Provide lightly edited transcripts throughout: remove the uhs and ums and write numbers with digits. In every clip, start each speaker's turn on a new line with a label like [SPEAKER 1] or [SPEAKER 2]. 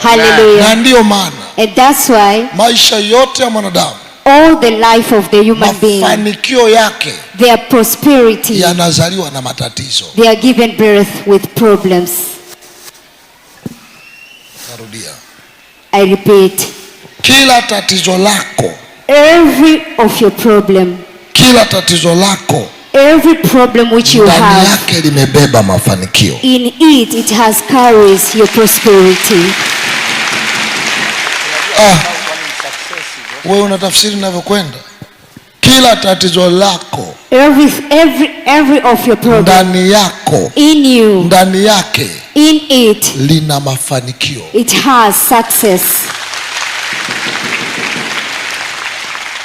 [SPEAKER 1] Hallelujah.
[SPEAKER 2] Na ndio maana
[SPEAKER 1] And that's why
[SPEAKER 2] maisha yote ya mwanadamu,
[SPEAKER 1] all the life of the human being,
[SPEAKER 2] mafanikio yake
[SPEAKER 1] their prosperity,
[SPEAKER 2] yanazaliwa na matatizo.
[SPEAKER 1] they are given birth with problems.
[SPEAKER 2] Narudia.
[SPEAKER 1] I repeat.
[SPEAKER 2] Kila tatizo lako,
[SPEAKER 1] Every of your problem,
[SPEAKER 2] kila tatizo lako,
[SPEAKER 1] every problem which you
[SPEAKER 2] ndani
[SPEAKER 1] have,
[SPEAKER 2] yake limebeba mafanikio.
[SPEAKER 1] in it has carries your prosperity.
[SPEAKER 2] Wewe unatafsiri ninavyokwenda? Kila tatizo lako,
[SPEAKER 1] Every of your problem,
[SPEAKER 2] ndani yako,
[SPEAKER 1] in you,
[SPEAKER 2] ndani yake,
[SPEAKER 1] in it,
[SPEAKER 2] lina mafanikio.
[SPEAKER 1] it has success.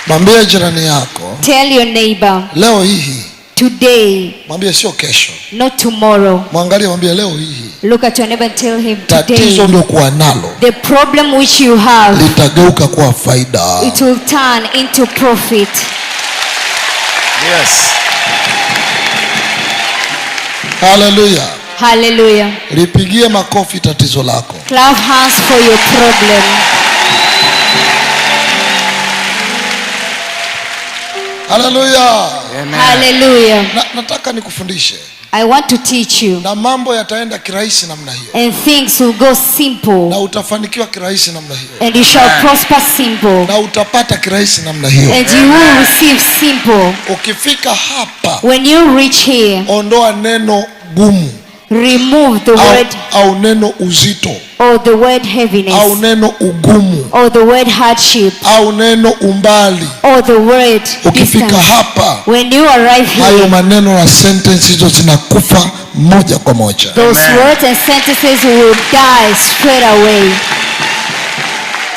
[SPEAKER 2] Mwambie jirani yako,
[SPEAKER 1] Tell your neighbor,
[SPEAKER 2] leo hii.
[SPEAKER 1] today,
[SPEAKER 2] Mwambie sio kesho.
[SPEAKER 1] not tomorrow.
[SPEAKER 2] Mwangalie, mwambie leo hii.
[SPEAKER 1] Look at your neighbor and tell him,
[SPEAKER 2] Tatizo
[SPEAKER 1] today,
[SPEAKER 2] ndio kuwa nalo,
[SPEAKER 1] the problem which you have,
[SPEAKER 2] litageuka kuwa faida.
[SPEAKER 1] it will turn into profit.
[SPEAKER 3] Yes.
[SPEAKER 2] Hallelujah.
[SPEAKER 1] Hallelujah.
[SPEAKER 2] Lipigie makofi tatizo lako.
[SPEAKER 1] Clap hands for your problem.
[SPEAKER 2] Hallelujah.
[SPEAKER 3] Amen.
[SPEAKER 1] Hallelujah.
[SPEAKER 2] Nataka nikufundishe.
[SPEAKER 1] I want to teach you.
[SPEAKER 2] Na mambo yataenda kirahisi namna hiyo.
[SPEAKER 1] And things will go simple.
[SPEAKER 2] Na utafanikiwa kirahisi namna hiyo.
[SPEAKER 1] And you shall prosper simple.
[SPEAKER 2] Na utapata kirahisi namna hiyo.
[SPEAKER 1] And you will receive simple.
[SPEAKER 2] Ukifika hapa,
[SPEAKER 1] when you reach here,
[SPEAKER 2] ondoa neno gumu.
[SPEAKER 1] Remove the word
[SPEAKER 2] au neno uzito,
[SPEAKER 1] or the word heaviness,
[SPEAKER 2] au neno ugumu,
[SPEAKER 1] or the word hardship,
[SPEAKER 2] au neno umbali.
[SPEAKER 1] or the word
[SPEAKER 2] Ukifika
[SPEAKER 1] distance.
[SPEAKER 2] Hapa,
[SPEAKER 1] when you arrive here,
[SPEAKER 2] hayo maneno na sentences hizo zinakufa moja kwa moja.
[SPEAKER 1] Those
[SPEAKER 3] Amen.
[SPEAKER 1] words and sentences will die straight away.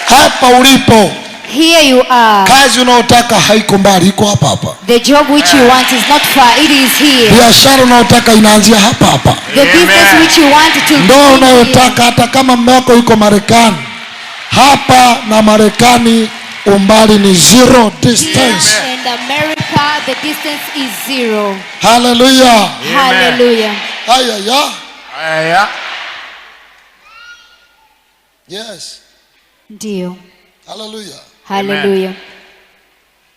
[SPEAKER 2] Hapa ulipo,
[SPEAKER 1] Here you are.
[SPEAKER 2] kazi unayotaka haiko mbali, iko hapa hapa.
[SPEAKER 1] The job which you want is not far, it is here.
[SPEAKER 2] Biashara unayotaka inaanzia hapa hapa.
[SPEAKER 1] The business which you want to
[SPEAKER 2] Ndoa
[SPEAKER 1] do,
[SPEAKER 2] unayotaka hata kama mume wako yuko Marekani, hapa na Marekani umbali ni zero distance.
[SPEAKER 1] in America the distance is zero.
[SPEAKER 2] Hallelujah.
[SPEAKER 1] Hallelujah.
[SPEAKER 2] Haya ya.
[SPEAKER 3] Aya.
[SPEAKER 2] Yes.
[SPEAKER 1] Ndio.
[SPEAKER 2] Hallelujah.
[SPEAKER 1] Hallelujah.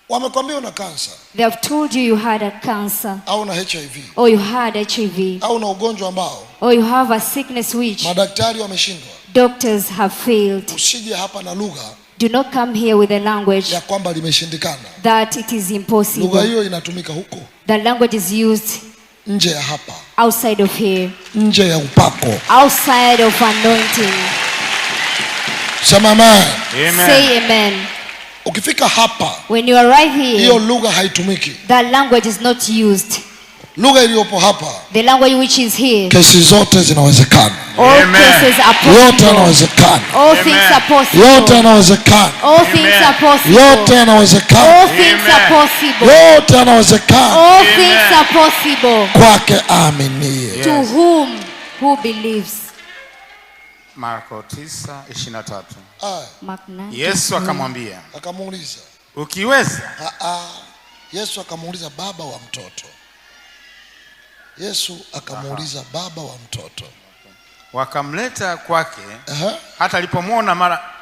[SPEAKER 2] Wamekwambia una kansa,
[SPEAKER 1] They have told you you had a cancer,
[SPEAKER 2] au na HIV,
[SPEAKER 1] or you had HIV,
[SPEAKER 2] au na ugonjwa ambao
[SPEAKER 1] or you have a sickness which
[SPEAKER 2] madaktari wameshindwa.
[SPEAKER 1] doctors have failed.
[SPEAKER 2] Usije hapa na lugha
[SPEAKER 1] Do not come here with a language
[SPEAKER 2] ya kwamba limeshindikana.
[SPEAKER 1] that it is
[SPEAKER 2] Lugha
[SPEAKER 1] impossible.
[SPEAKER 2] hiyo inatumika huko
[SPEAKER 1] The language is used
[SPEAKER 2] nje ya hapa,
[SPEAKER 1] outside of here,
[SPEAKER 2] nje ya upako.
[SPEAKER 1] outside of anointing.
[SPEAKER 2] Sema amen.
[SPEAKER 3] Amen.
[SPEAKER 1] Say amen.
[SPEAKER 2] Ukifika hapa,
[SPEAKER 1] When you arrive
[SPEAKER 2] hiyo
[SPEAKER 1] here,
[SPEAKER 2] lugha haitumiki.
[SPEAKER 1] that language is not used.
[SPEAKER 2] Lugha iliyopo hapa,
[SPEAKER 1] The language which is here,
[SPEAKER 2] kesi zote zinawezekana.
[SPEAKER 1] all
[SPEAKER 3] Amen.
[SPEAKER 1] cases are
[SPEAKER 2] Yote
[SPEAKER 1] possible.
[SPEAKER 2] yanawezekana.
[SPEAKER 1] All
[SPEAKER 3] Amen.
[SPEAKER 1] things are possible.
[SPEAKER 2] Yote yanawezekana.
[SPEAKER 1] All things
[SPEAKER 3] Amen.
[SPEAKER 1] are possible.
[SPEAKER 2] Yote yanawezekana.
[SPEAKER 1] All things are
[SPEAKER 3] Amen.
[SPEAKER 1] possible.
[SPEAKER 2] Yote yanawezekana
[SPEAKER 1] All
[SPEAKER 3] Amen.
[SPEAKER 1] things are possible
[SPEAKER 2] kwake aaminie.
[SPEAKER 1] to whom who believes.
[SPEAKER 3] Marko 9:23.
[SPEAKER 1] Mark 9.
[SPEAKER 3] Yesu akamwambia,
[SPEAKER 2] Akamuuliza,
[SPEAKER 3] ukiweza.
[SPEAKER 2] Yesu akamuuliza baba wa mtoto. Yesu akamuuliza baba wa mtoto.
[SPEAKER 3] Wakamleta kwake. Hata alipomwona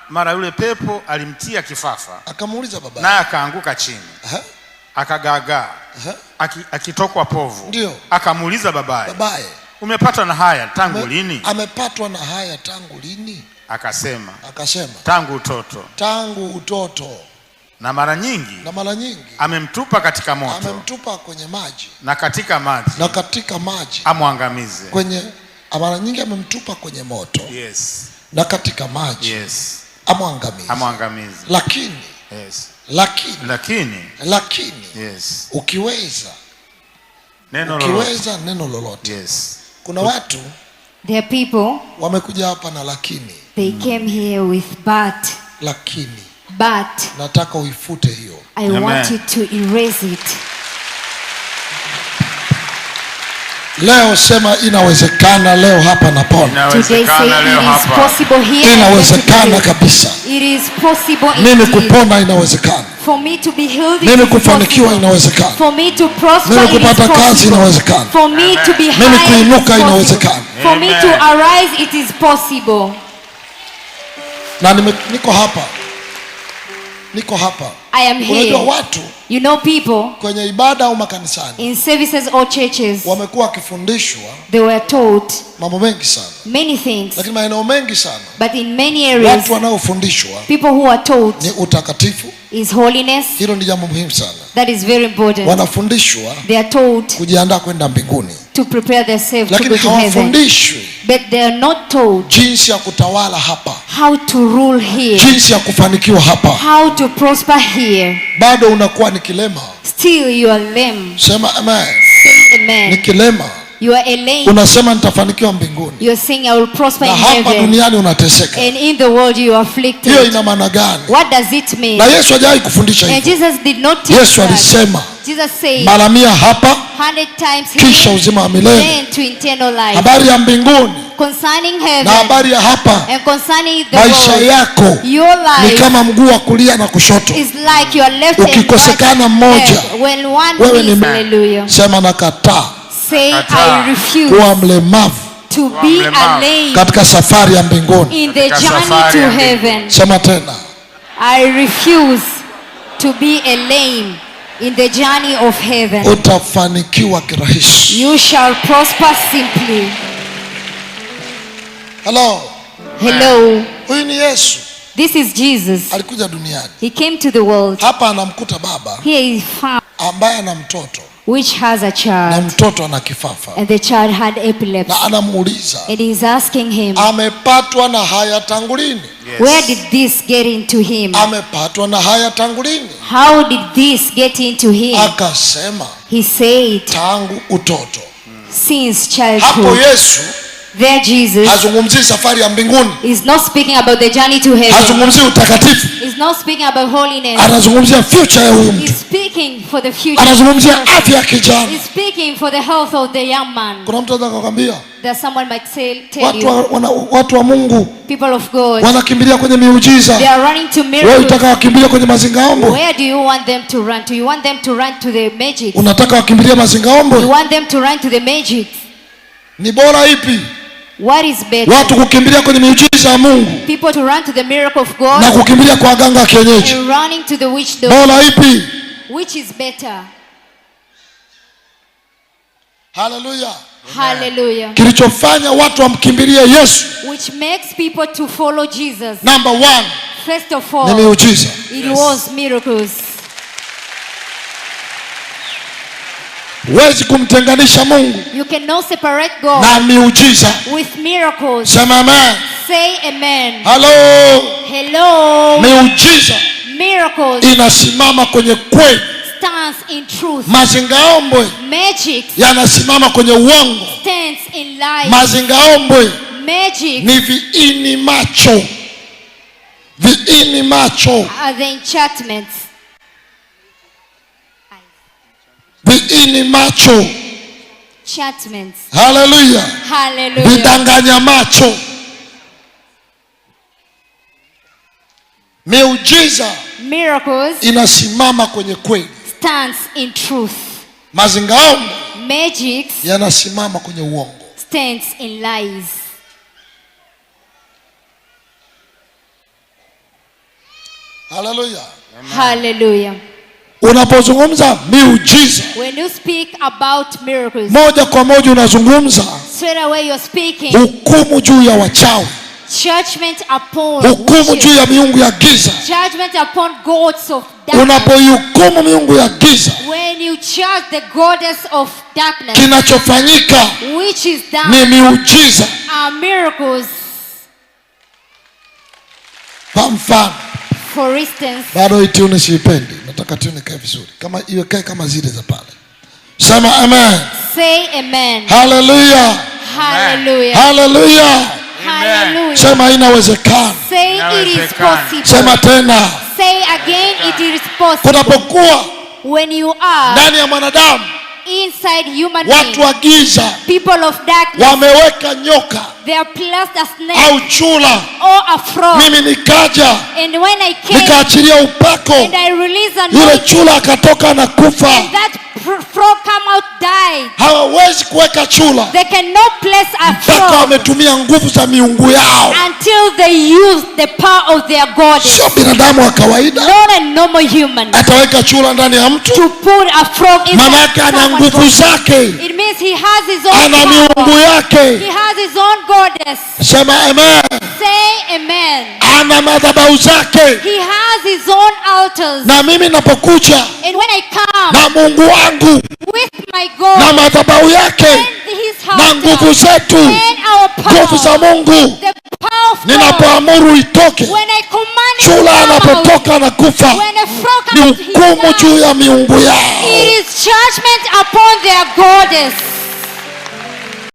[SPEAKER 3] mara yule pepo alimtia kifafa.
[SPEAKER 2] Akamuuliza baba,
[SPEAKER 3] naye akaanguka chini. Akagagaa. Akitokwa povu.
[SPEAKER 2] Ndio.
[SPEAKER 3] Akamuuliza babaye, umepatwa na haya tangu lini?
[SPEAKER 2] Amepatwa na haya tangu lini?
[SPEAKER 3] Akasema, tangu utoto.
[SPEAKER 2] Tangu utoto.
[SPEAKER 3] Na mara nyingi amemtupa katika moto.
[SPEAKER 2] Amemtupa kwenye maji.
[SPEAKER 3] Na katika maji amwangamize.
[SPEAKER 2] Mara nyingi amemtupa kwenye moto.
[SPEAKER 3] Yes.
[SPEAKER 2] Na katika maji.
[SPEAKER 3] Yes.
[SPEAKER 2] Amwangamize. Lakini.
[SPEAKER 3] Yes.
[SPEAKER 2] Lakini.
[SPEAKER 3] Yes.
[SPEAKER 2] Ukiweza neno lolote.
[SPEAKER 3] Yes.
[SPEAKER 2] Kuna watu,
[SPEAKER 1] there are people,
[SPEAKER 2] wamekuja hapa na lakini.
[SPEAKER 1] They came here with but.
[SPEAKER 2] Lakini.
[SPEAKER 1] But.
[SPEAKER 2] Nataka uifute hiyo.
[SPEAKER 1] I want you to erase it.
[SPEAKER 2] Leo sema inawezekana, leo hapa napona.
[SPEAKER 1] Today say it is possible here.
[SPEAKER 2] Inawezekana kabisa.
[SPEAKER 1] It is possible
[SPEAKER 2] mimi kupona inawezekana.
[SPEAKER 1] For me to be healthy,
[SPEAKER 2] mimi kufanikiwa inawezekana.
[SPEAKER 1] For me to prosper,
[SPEAKER 2] mimi kupata kazi inawezekana.
[SPEAKER 1] For me to be high,
[SPEAKER 2] mimi kuinuka inawezekana.
[SPEAKER 1] For me to arise, it is possible.
[SPEAKER 2] Na niko hapa.
[SPEAKER 1] I am here.
[SPEAKER 2] Unajua watu,
[SPEAKER 1] you know, people
[SPEAKER 2] kwenye ibada au makanisani,
[SPEAKER 1] in services or churches,
[SPEAKER 2] wamekuwa wakifundishwa,
[SPEAKER 1] they were taught
[SPEAKER 2] mambo mengi sana,
[SPEAKER 1] many things,
[SPEAKER 2] lakini maeneo mengi sana,
[SPEAKER 1] but in many areas,
[SPEAKER 2] watu wanaofundishwa,
[SPEAKER 1] people who are taught
[SPEAKER 2] ni utakatifu,
[SPEAKER 1] is holiness.
[SPEAKER 2] Hilo ni jambo muhimu sana.
[SPEAKER 1] That is very important.
[SPEAKER 2] Wanafundishwa,
[SPEAKER 1] they are taught
[SPEAKER 2] kujiandaa kwenda mbinguni,
[SPEAKER 1] to prepare themselves to go
[SPEAKER 2] lakini
[SPEAKER 1] to heaven.
[SPEAKER 2] hawafundishwi,
[SPEAKER 1] but they are not taught
[SPEAKER 2] jinsi ya kutawala hapa,
[SPEAKER 1] how to rule here,
[SPEAKER 2] jinsi ya kufanikiwa hapa.
[SPEAKER 1] how to prosper here.
[SPEAKER 2] Bado unakuwa ni kilema.
[SPEAKER 1] Still you are lame.
[SPEAKER 2] Sema amen.
[SPEAKER 1] Say amen.
[SPEAKER 2] Ni kilema.
[SPEAKER 1] You are a lame.
[SPEAKER 2] Unasema nitafanikiwa mbinguni.
[SPEAKER 1] You are saying I will prosper in
[SPEAKER 2] heaven. Na hapa duniani unateseka.
[SPEAKER 1] And in the world you are afflicted.
[SPEAKER 2] Hiyo ina maana gani?
[SPEAKER 1] What does it mean?
[SPEAKER 2] Na Yesu hajawahi kufundisha hivyo.
[SPEAKER 1] And Jesus did not teach
[SPEAKER 2] Yesu alisema,
[SPEAKER 1] Jesus said,
[SPEAKER 2] mara 100 hapa,
[SPEAKER 1] 100 times here,
[SPEAKER 2] kisha uzima wa milele.
[SPEAKER 1] then to eternal life.
[SPEAKER 2] Habari ya mbinguni,
[SPEAKER 1] concerning heaven,
[SPEAKER 2] na habari ya hapa,
[SPEAKER 1] and concerning the
[SPEAKER 2] maisha
[SPEAKER 1] world,
[SPEAKER 2] yako
[SPEAKER 1] your life
[SPEAKER 2] ni kama mguu wa kulia na kushoto.
[SPEAKER 1] is like your left and right.
[SPEAKER 2] Ukikosekana mmoja,
[SPEAKER 1] when one
[SPEAKER 2] wewe
[SPEAKER 1] is,
[SPEAKER 2] ni
[SPEAKER 1] hallelujah.
[SPEAKER 2] Sema nakataa.
[SPEAKER 1] Say I refuse
[SPEAKER 2] kuwa mlemavu
[SPEAKER 1] to be a lame
[SPEAKER 2] katika safari ya mbinguni.
[SPEAKER 1] In the journey to heaven.
[SPEAKER 2] Sema tena.
[SPEAKER 1] I refuse to be a lame in the journey of heaven.
[SPEAKER 2] Utafanikiwa kirahisi.
[SPEAKER 1] You shall prosper simply.
[SPEAKER 2] Hello.
[SPEAKER 1] Hello.
[SPEAKER 2] Huyu ni Yesu.
[SPEAKER 1] This is Jesus.
[SPEAKER 2] Alikuja duniani.
[SPEAKER 1] He came to the world.
[SPEAKER 2] Hapa anamkuta baba.
[SPEAKER 1] Here is found
[SPEAKER 2] ambaye ana mtoto,
[SPEAKER 1] which has a child,
[SPEAKER 2] na mtoto ana kifafa,
[SPEAKER 1] and the child had epilepsy,
[SPEAKER 2] na anamuuliza,
[SPEAKER 1] and he's asking him,
[SPEAKER 2] amepatwa na haya tangu lini?
[SPEAKER 1] Yes. Where did this get into him?
[SPEAKER 2] Amepatwa na haya tangu lini?
[SPEAKER 1] How did this get into him?
[SPEAKER 2] Akasema,
[SPEAKER 1] he said,
[SPEAKER 2] tangu utoto.
[SPEAKER 1] Since childhood.
[SPEAKER 2] Hapo Yesu
[SPEAKER 1] there Jesus
[SPEAKER 2] hazungumzii safari ya mbinguni.
[SPEAKER 1] Is not speaking about the journey to heaven.
[SPEAKER 2] Hazungumzii utakatifu.
[SPEAKER 1] Is not speaking about holiness.
[SPEAKER 2] Anazungumzia future ya huyu mtu.
[SPEAKER 1] Is speaking for the future.
[SPEAKER 2] Anazungumzia afya ya kijana.
[SPEAKER 1] Is speaking for the health of the young man.
[SPEAKER 2] Kuna mtu anataka kukwambia,
[SPEAKER 1] that someone might tell you,
[SPEAKER 2] watu wa Mungu,
[SPEAKER 1] people of God,
[SPEAKER 2] wanakimbilia kwenye miujiza.
[SPEAKER 1] They are running to miracles.
[SPEAKER 2] Wewe unataka wakimbilie kwenye mazingaombo?
[SPEAKER 1] Where do you want them to run to? You want them to run to the magic?
[SPEAKER 2] Unataka wakimbilie mazingaombo?
[SPEAKER 1] You want them to run to the magic?
[SPEAKER 2] Ni bora ipi?
[SPEAKER 1] What is better?
[SPEAKER 2] Watu kukimbilia kwenye miujiza ya Mungu,
[SPEAKER 1] people to run to the miracle of God,
[SPEAKER 2] na kukimbilia kwa waganga wa kienyeji.
[SPEAKER 1] and running to the witch doctor.
[SPEAKER 2] Bora ipi?
[SPEAKER 1] Which is better?
[SPEAKER 2] Hallelujah.
[SPEAKER 1] Hallelujah.
[SPEAKER 2] Kilichofanya watu wamkimbilie Yesu,
[SPEAKER 1] which makes people to follow Jesus,
[SPEAKER 2] number 1,
[SPEAKER 1] first of all,
[SPEAKER 2] ni miujiza.
[SPEAKER 1] It was miracles.
[SPEAKER 2] Huwezi kumtenganisha Mungu,
[SPEAKER 1] you cannot separate God,
[SPEAKER 2] na miujiza
[SPEAKER 1] with miracles.
[SPEAKER 2] Sema amen.
[SPEAKER 1] Say amen.
[SPEAKER 2] Hello.
[SPEAKER 1] Hello.
[SPEAKER 2] Miujiza,
[SPEAKER 1] miracles,
[SPEAKER 2] inasimama kwenye kweli.
[SPEAKER 1] stands in truth.
[SPEAKER 2] Mazingaombwe,
[SPEAKER 1] magic,
[SPEAKER 2] yanasimama kwenye uongo.
[SPEAKER 1] stands in lies.
[SPEAKER 2] Mazingaombwe,
[SPEAKER 1] magic,
[SPEAKER 2] ni viini macho. Viini macho
[SPEAKER 1] are the enchantments.
[SPEAKER 2] Viini macho.
[SPEAKER 1] Enchantments.
[SPEAKER 2] Hallelujah.
[SPEAKER 1] Hallelujah.
[SPEAKER 2] Vidanganya macho. Miujiza,
[SPEAKER 1] miracles,
[SPEAKER 2] inasimama kwenye kweli.
[SPEAKER 1] stands in truth.
[SPEAKER 2] Mazingaombwe,
[SPEAKER 1] magic,
[SPEAKER 2] yanasimama kwenye uongo.
[SPEAKER 1] stands in lies.
[SPEAKER 2] Hallelujah.
[SPEAKER 1] Hallelujah.
[SPEAKER 2] Unapozungumza miujiza,
[SPEAKER 1] when you speak about miracles,
[SPEAKER 2] moja kwa moja unazungumza
[SPEAKER 1] straight away you're speaking
[SPEAKER 2] hukumu juu ya wachawi,
[SPEAKER 1] judgment upon
[SPEAKER 2] hukumu juu ya miungu ya giza.
[SPEAKER 1] judgment upon gods of darkness.
[SPEAKER 2] Unapoihukumu miungu ya giza,
[SPEAKER 1] when you judge the goddess of darkness,
[SPEAKER 2] kinachofanyika
[SPEAKER 1] which is done,
[SPEAKER 2] ni miujiza.
[SPEAKER 1] are miracles.
[SPEAKER 2] Kwa mfano,
[SPEAKER 1] for instance,
[SPEAKER 2] bado hii tune siipendi, nataka tune kae vizuri, kama iwe kae kama zile za pale. Sema amen.
[SPEAKER 1] say amen.
[SPEAKER 2] Hallelujah.
[SPEAKER 1] Hallelujah.
[SPEAKER 2] Hallelujah.
[SPEAKER 1] Hallelujah.
[SPEAKER 2] Sema inawezekana.
[SPEAKER 1] say it is possible.
[SPEAKER 2] Sema tena.
[SPEAKER 1] say again, it is possible.
[SPEAKER 2] Kunapokuwa
[SPEAKER 1] when you are
[SPEAKER 2] ndani ya mwanadamu
[SPEAKER 1] inside human
[SPEAKER 2] watu
[SPEAKER 1] being,
[SPEAKER 2] wa giza
[SPEAKER 1] people of darkness,
[SPEAKER 2] wameweka nyoka
[SPEAKER 1] they are placed a snake
[SPEAKER 2] au chura,
[SPEAKER 1] or a frog.
[SPEAKER 2] mimi nikaja
[SPEAKER 1] And when I came
[SPEAKER 2] nikaachilia upako,
[SPEAKER 1] and I released an
[SPEAKER 2] yule
[SPEAKER 1] anointing,
[SPEAKER 2] chura akatoka na kufa.
[SPEAKER 1] and that frog come out died.
[SPEAKER 2] Hawawezi kuweka chura
[SPEAKER 1] They cannot place a
[SPEAKER 2] mpaka
[SPEAKER 1] frog
[SPEAKER 2] wametumia nguvu za miungu yao.
[SPEAKER 1] until they use the power of their goddess.
[SPEAKER 2] Sio binadamu wa kawaida
[SPEAKER 1] Not a normal human.
[SPEAKER 2] ataweka chura ndani ya mtu.
[SPEAKER 1] To put a frog inside
[SPEAKER 2] Manake ana nguvu
[SPEAKER 1] someone's body.
[SPEAKER 2] zake,
[SPEAKER 1] It means he has his own
[SPEAKER 2] ana miungu
[SPEAKER 1] power.
[SPEAKER 2] yake.
[SPEAKER 1] He has his own goddess.
[SPEAKER 2] Sema amen.
[SPEAKER 1] Say amen.
[SPEAKER 2] Ana madhabahu zake.
[SPEAKER 1] He has his own altars.
[SPEAKER 2] Na mimi napokuja
[SPEAKER 1] And when I come
[SPEAKER 2] na Mungu wangu
[SPEAKER 1] with my
[SPEAKER 2] na
[SPEAKER 1] God
[SPEAKER 2] madhabahu yake
[SPEAKER 1] and his
[SPEAKER 2] na
[SPEAKER 1] house
[SPEAKER 2] nguvu zetu,
[SPEAKER 1] and our
[SPEAKER 2] nguvu za
[SPEAKER 1] power,
[SPEAKER 2] Mungu,
[SPEAKER 1] the power of God,
[SPEAKER 2] ninapoamuru itoke,
[SPEAKER 1] when I command it
[SPEAKER 2] chura
[SPEAKER 1] to come out,
[SPEAKER 2] anapotoka na kufa,
[SPEAKER 1] when a frog
[SPEAKER 2] ni
[SPEAKER 1] comes to
[SPEAKER 2] hukumu
[SPEAKER 1] his
[SPEAKER 2] juu
[SPEAKER 1] house,
[SPEAKER 2] ya miungu yao.
[SPEAKER 1] it is judgment upon their goddess.